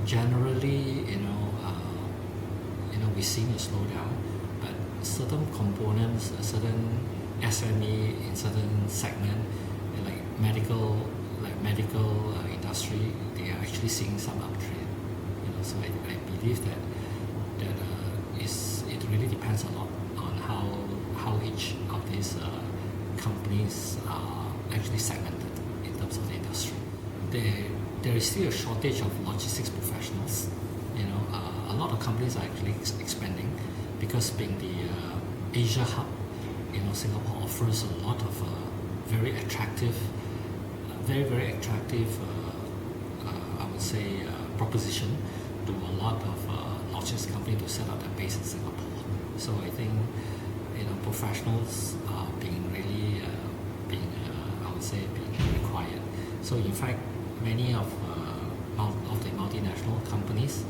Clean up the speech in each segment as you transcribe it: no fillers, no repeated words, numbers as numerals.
generally, we're seeing a slowdown, but certain components, certain SME in certain segment, medical industry, they are actually seeing some uptrend. So I believe that it really depends a lot on how each of these companies are actually segmented in terms of the industry. There is still a shortage of logistics professionals. A lot of companies are actually expanding because being the Asia hub, Singapore offers a lot of very attractive, very attractive, I would say, proposition to a lot of logistics companies to set up their base in Singapore. So I think professionals are being really I would say being required. So in fact, many of the multinational companies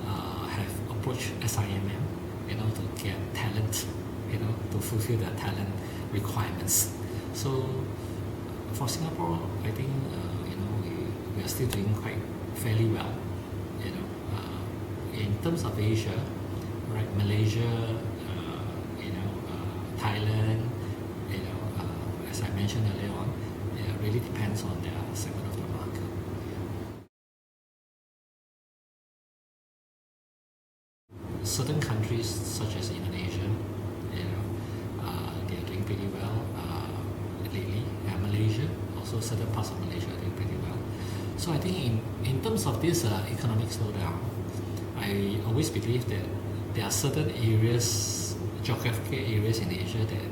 have approached SIMM, to get talent, to fulfill their talent requirements. So for Singapore, I think we are still doing quite fairly well. In terms of Asia, right, Malaysia, Thailand, as I mentioned earlier on, it really depends on their segment of the market. Certain countries such as Indonesia, they are doing pretty well lately, and Malaysia, also certain parts of Malaysia are doing pretty well. So I think in terms of this economic slowdown, I always believe that there are certain areas, geographical areas in Asia that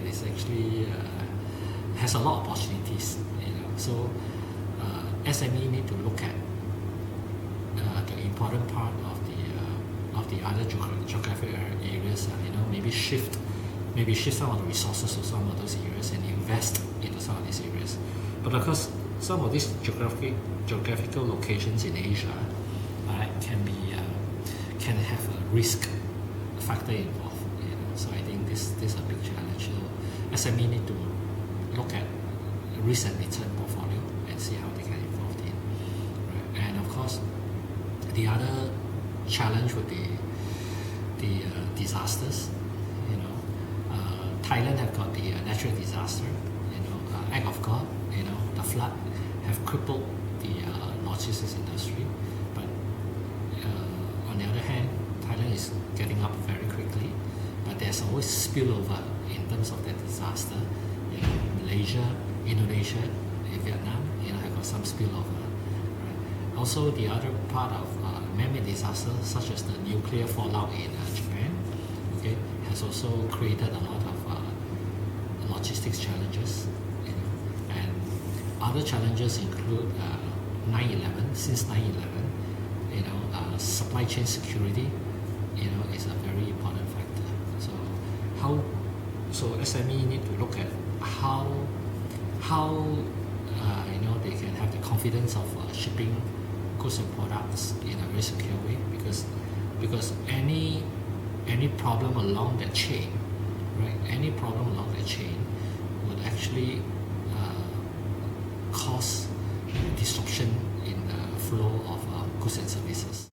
is actually has a lot of opportunities. So SME need to look at the important part of the other geographical areas. Maybe shift some of the resources to some of those areas and invest into some of these areas. But of course, some of these geographical locations in Asia can have a risk factor involved. So I think this is a big challenge. So SME need to look at risk and return portfolio and see how they get involved in. Right? And of course, the other challenge would be the disasters. Thailand have got the natural disaster. Act of God. The flood have crippled the logistics industry. But on the other hand, Thailand is getting up very quickly. But there's always spillover in terms of that disaster. Malaysia, Indonesia, Vietnam, have got some spillover. Right? Also, the other part of man-made disasters, such as the nuclear fallout in Japan, has also created a lot of logistics challenges. And other challenges include 9/11. Since 9/11, supply chain security, is a very important factor. So SME need to look at how they can have the confidence of shipping goods and products in a very secure way, because any problem along that chain, right? Any problem along that chain would actually cause disruption in the flow of goods and services.